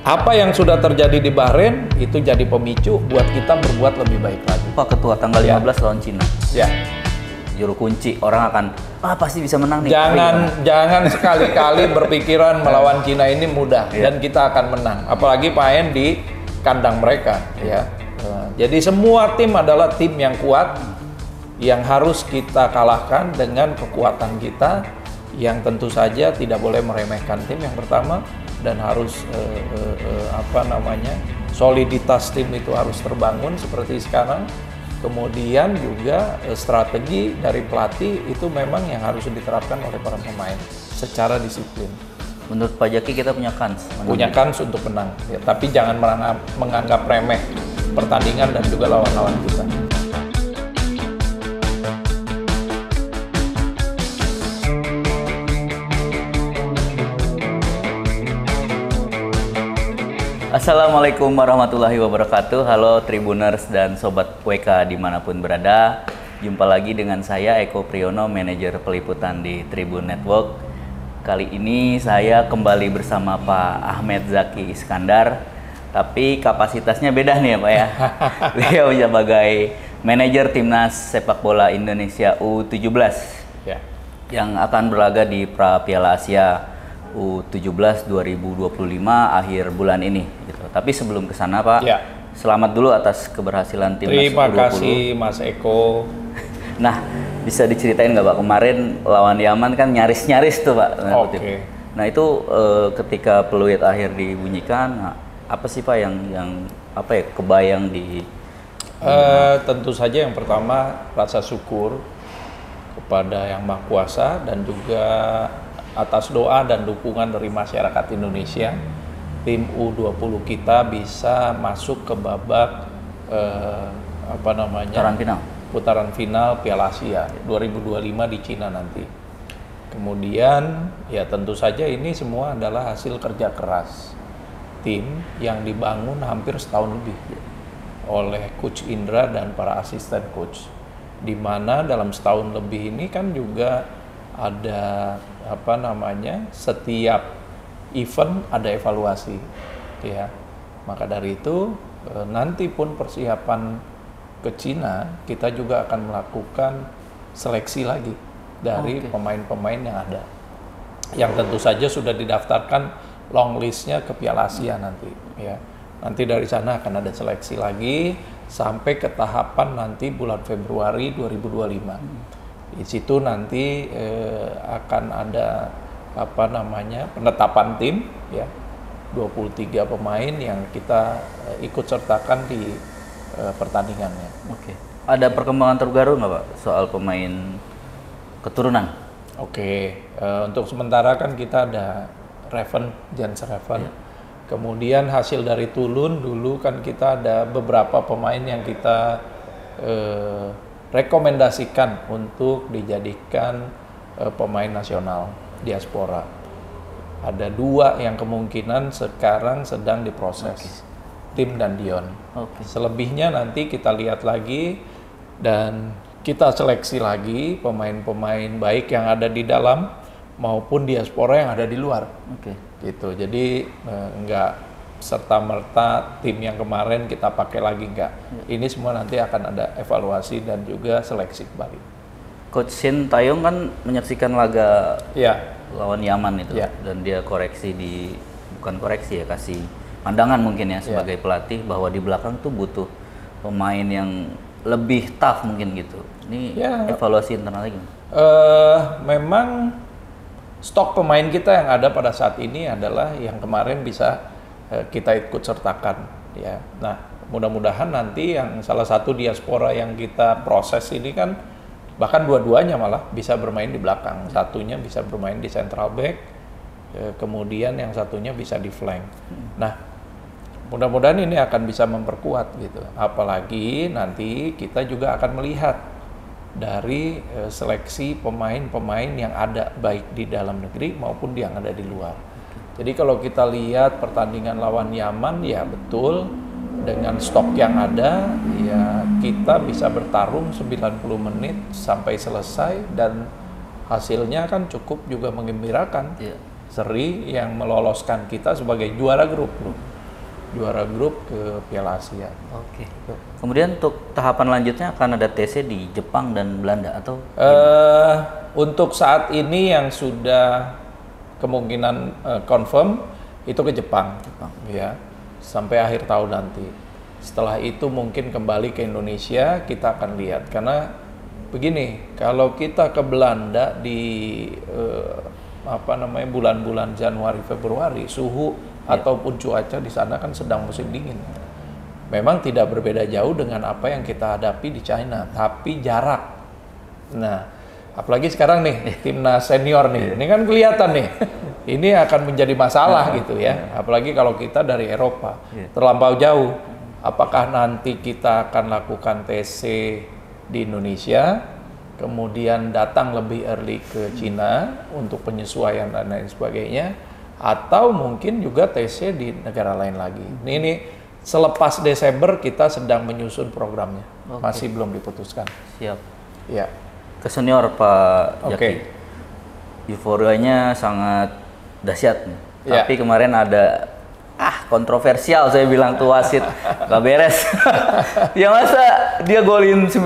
Apa yang sudah terjadi di Bahrain itu jadi pemicu buat kita berbuat lebih baik lagi. Pak Ketua, tanggal 15 lawan Cina. Ya. Juru kunci, orang akan pasti bisa menang nih. Jangan sekali-kali berpikiran melawan Cina ini mudah dan kita akan menang. Apalagi main di kandang mereka, ya. Jadi semua tim adalah tim yang kuat yang harus kita kalahkan dengan kekuatan kita, yang tentu saja tidak boleh meremehkan tim yang pertama, dan harus soliditas tim itu harus terbangun seperti sekarang. Kemudian juga strategi dari pelatih itu memang yang harus diterapkan oleh para pemain secara disiplin. Menurut Pak Jaki kita punya kans. Punya kans untuk menang, ya, tapi jangan menganggap remeh pertandingan dan juga lawan-lawan kita. Assalamualaikum warahmatullahi wabarakatuh. Halo Tribuners dan Sobat WK dimanapun berada. Jumpa lagi dengan saya Eko Priyono, manajer peliputan di Tribun Network. Kali ini saya kembali bersama Pak Ahmed Zaki Iskandar. Tapi kapasitasnya beda nih ya Pak ya. Beliau sebagai manajer Timnas Sepak Bola Indonesia U17 yang akan berlaga di Pra Piala Asia U17 2025 akhir bulan ini gitu. Tapi sebelum ke sana Pak, selamat dulu atas keberhasilan Timnas U20. Terima kasih Mas Eko. Nah, bisa diceritain nggak Pak, kemarin lawan Yaman kan nyaris-nyaris tuh Pak. Nah itu ketika peluit akhir dibunyikan, apa sih Pak yang kebayang di tentu saja yang pertama rasa syukur kepada Yang Maha Kuasa dan juga atas doa dan dukungan dari masyarakat Indonesia, tim U20 kita bisa masuk ke babak putaran final Piala Asia 2025 di Cina nanti. Kemudian ya tentu saja ini semua adalah hasil kerja keras tim yang dibangun hampir setahun lebih oleh Coach Indra dan para asisten coach, di mana dalam setahun lebih ini kan juga ada setiap event ada evaluasi, ya. Maka dari itu nanti pun persiapan ke Cina kita juga akan melakukan seleksi lagi dari pemain-pemain yang ada, yang tentu saja sudah didaftarkan long listnya ke Piala Asia nanti, ya. Nanti dari sana akan ada seleksi lagi sampai ke tahapan nanti bulan Februari 2025. Di situ nanti akan ada penetapan tim, ya, 23 pemain yang kita ikut sertakan di pertandingannya. Oke. Ada perkembangan terbaru nggak Pak soal pemain keturunan? Untuk sementara kan kita ada Jens Reven. Kemudian hasil dari Tulun dulu kan kita ada beberapa pemain yang kita rekomendasikan untuk dijadikan pemain nasional diaspora. Ada 2 yang kemungkinan sekarang sedang diproses, Tim dan Dion. Selebihnya nanti kita lihat lagi dan kita seleksi lagi pemain-pemain baik yang ada di dalam maupun diaspora yang ada di luar. Gitu. Jadi enggak serta-merta tim yang kemarin kita pakai lagi, enggak. Ini semua nanti akan ada evaluasi dan juga seleksi kembali. Coach Shin Taeyong kan menyaksikan laga lawan Yaman itu, dan dia kasih pandangan mungkin ya sebagai pelatih bahwa di belakang tuh butuh pemain yang lebih tough mungkin gitu. Ini evaluasi internal lagi. Memang stok pemain kita yang ada pada saat ini adalah yang kemarin bisa kita ikut sertakan, ya. Nah, mudah-mudahan nanti yang salah satu diaspora yang kita proses ini kan bahkan dua-duanya malah bisa bermain di belakang. Satunya bisa bermain di central back, kemudian yang satunya bisa di flank. Nah, mudah-mudahan ini akan bisa memperkuat gitu. Apalagi nanti kita juga akan melihat dari seleksi pemain-pemain yang ada baik di dalam negeri maupun yang ada di luar. Jadi kalau kita lihat pertandingan lawan Yaman, ya betul dengan stok yang ada, ya kita bisa bertarung 90 menit sampai selesai dan hasilnya kan cukup juga menggembirakan. Seri yang meloloskan kita sebagai juara grup loh. juara grup ke Piala Asia. Oke. Kemudian untuk tahapan lanjutnya akan ada TC di Jepang dan Belanda atau? Untuk saat ini yang sudah kemungkinan confirm itu ke Jepang, ya, sampai akhir tahun nanti. Setelah itu mungkin kembali ke Indonesia, kita akan lihat. Karena begini, kalau kita ke Belanda di bulan-bulan Januari Februari, suhu ataupun cuaca di sana kan sedang musim dingin. Memang tidak berbeda jauh dengan apa yang kita hadapi di China, tapi jarak. Nah, apalagi sekarang nih timnas senior nih, ini kan kelihatan nih, ini akan menjadi masalah gitu ya. Apalagi kalau kita dari Eropa, terlampau jauh. Apakah nanti kita akan lakukan TC di Indonesia, kemudian datang lebih early ke Cina untuk penyesuaian dan lain sebagainya, atau mungkin juga TC di negara lain lagi. Ini selepas Desember kita sedang menyusun programnya, masih belum diputuskan. Siap. Ya. Ke senior Pak Jaki, euforianya sangat dahsyat. Tapi kemarin ada kontroversial, saya bilang tuh wasit gak beres. Ya masa dia golin 90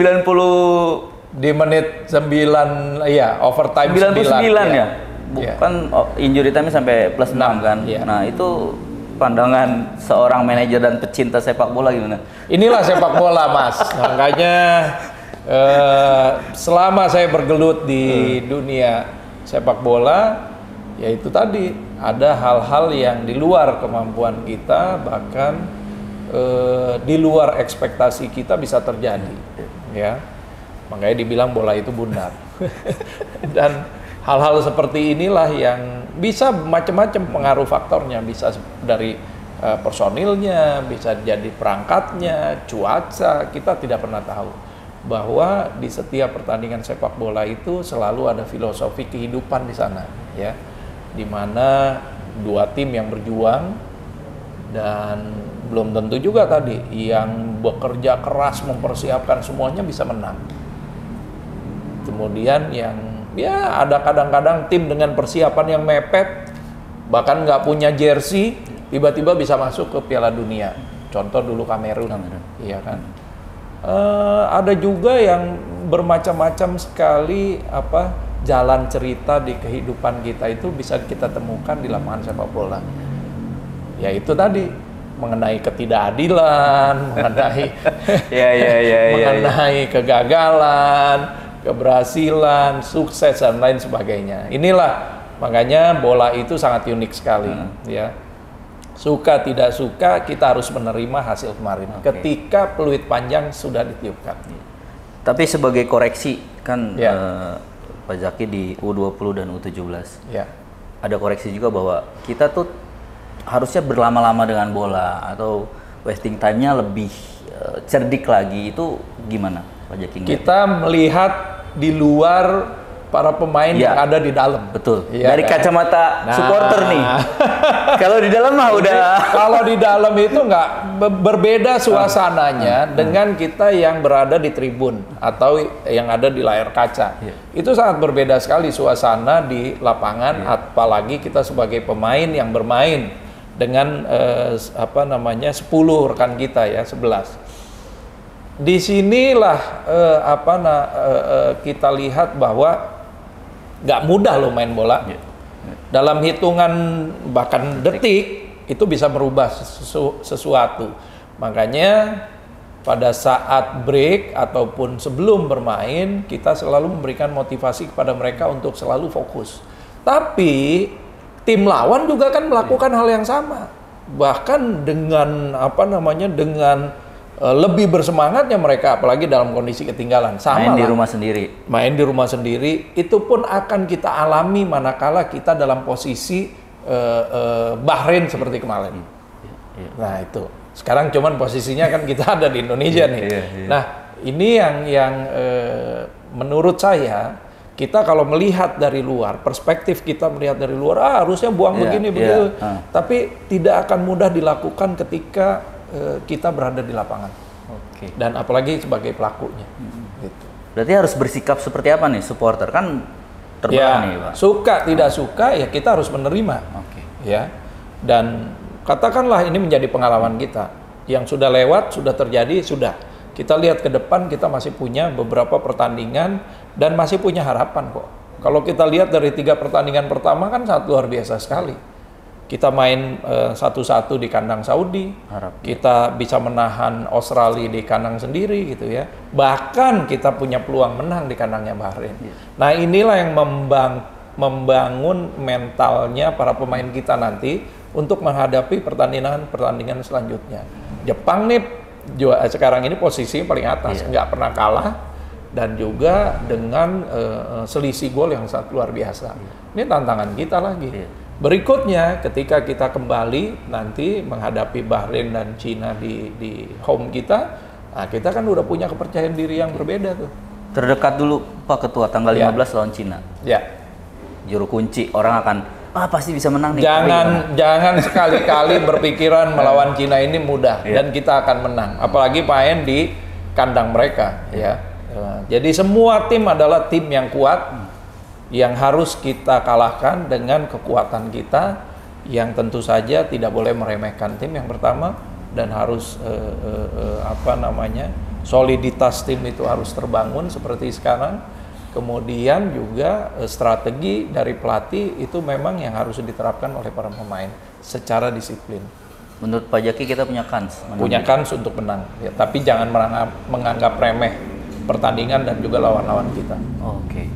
di menit 9, iya, overtime 99 ya. Bukan injury time sampai plus 6 kan. Nah, itu pandangan seorang manajer dan pecinta sepak bola gimana? Inilah sepak bola, Mas. Makanya selama saya bergelut di dunia sepak bola, yaitu tadi ada hal-hal yang di luar kemampuan kita, bahkan di luar ekspektasi kita bisa terjadi, ya. Makanya dibilang bola itu bundar. Dan hal-hal seperti inilah yang bisa macam-macam pengaruh faktornya, bisa dari personilnya, bisa jadi perangkatnya, cuaca, kita tidak pernah tahu. Bahwa di setiap pertandingan sepak bola itu selalu ada filosofi kehidupan di sana, ya, di mana dua tim yang berjuang dan belum tentu juga tadi yang bekerja keras mempersiapkan semuanya bisa menang. Kemudian yang ada kadang-kadang tim dengan persiapan yang mepet, bahkan nggak punya jersey, tiba-tiba bisa masuk ke Piala Dunia. Contoh dulu Kamerun, iya kan. Ada juga yang bermacam-macam sekali jalan cerita di kehidupan kita itu bisa kita temukan di lapangan sepak bola. Ya itu tadi mengenai ketidakadilan, mengenai kegagalan, keberhasilan, sukses dan lain sebagainya. Inilah makanya bola itu sangat unik sekali, ya. Suka tidak suka kita harus menerima hasil kemarin. Ketika peluit panjang sudah ditiupkan. Tapi sebagai koreksi kan Pak Jaki di U20 dan U17 ada koreksi juga bahwa kita tuh harusnya berlama-lama dengan bola atau wasting time-nya lebih cerdik lagi. Itu gimana Pak Jaki? Kita melihat di luar para pemain yang ada di dalam. Betul. Dari kacamata supporter nih. Kalau di dalam mah udah. Kalau di dalam itu nggak berbeda suasananya dengan kita yang berada di tribun atau yang ada di layar kaca. Itu sangat berbeda sekali suasana di lapangan, apalagi kita sebagai pemain yang bermain dengan 10 rekan kita ya, 11. Disinilah kita lihat bahwa nggak mudah loh main bola. Dalam hitungan bahkan detik itu bisa merubah sesuatu. Makanya pada saat break ataupun sebelum bermain kita selalu memberikan motivasi kepada mereka untuk selalu fokus. Tapi tim lawan juga kan melakukan hal yang sama. Bahkan dengan dengan lebih bersemangatnya mereka, apalagi dalam kondisi ketinggalan. Sama main di rumah sendiri. Main di rumah sendiri, itu pun akan kita alami manakala kita dalam posisi Bahrain seperti kemarin. Nah itu, sekarang cuman posisinya kan kita ada di Indonesia nih. Nah ini yang menurut saya, kita kalau melihat dari luar, perspektif kita melihat dari luar, harusnya buang begini begitu. Tapi tidak akan mudah dilakukan ketika kita berada di lapangan, dan apalagi sebagai pelakunya. Gitu. Berarti harus bersikap seperti apa nih supporter kan terbang nih Pak? Suka tidak suka ya kita harus menerima, ya. Dan katakanlah ini menjadi pengalaman kita. Yang sudah lewat, sudah terjadi, sudah. Kita lihat ke depan, kita masih punya beberapa pertandingan dan masih punya harapan kok. Kalau kita lihat dari 3 pertandingan pertama kan sangat luar biasa sekali. Kita main 1-1 di kandang Saudi, kita bisa menahan Australia di kandang sendiri gitu ya. Bahkan kita punya peluang menang di kandangnya Bahrain. Nah inilah yang membangun mentalnya para pemain kita nanti untuk menghadapi pertandingan selanjutnya. Jepang nih sekarang ini posisi paling atas, nggak pernah kalah dan juga dengan selisih gol yang sangat luar biasa. Ini tantangan kita lagi. Berikutnya ketika kita kembali nanti menghadapi Bahrain dan Cina di home kita, nah kita kan udah punya kepercayaan diri yang berbeda tuh. Terdekat dulu Pak Ketua, tanggal 15 lawan Cina. Ya. Juru kunci, orang akan pasti bisa menang nih. Jangan sekali-kali berpikiran melawan Cina ini mudah dan kita akan menang. Apalagi main di kandang mereka ya. Jadi semua tim adalah tim yang kuat yang harus kita kalahkan dengan kekuatan kita yang tentu saja tidak boleh meremehkan tim yang pertama dan harus soliditas tim itu harus terbangun seperti sekarang. Kemudian juga strategi dari pelatih itu memang yang harus diterapkan oleh para pemain secara disiplin. Menurut Pak Jaki kita punya kans. Punya kans untuk menang, ya, tapi jangan menganggap remeh pertandingan dan juga lawan-lawan kita. Oke.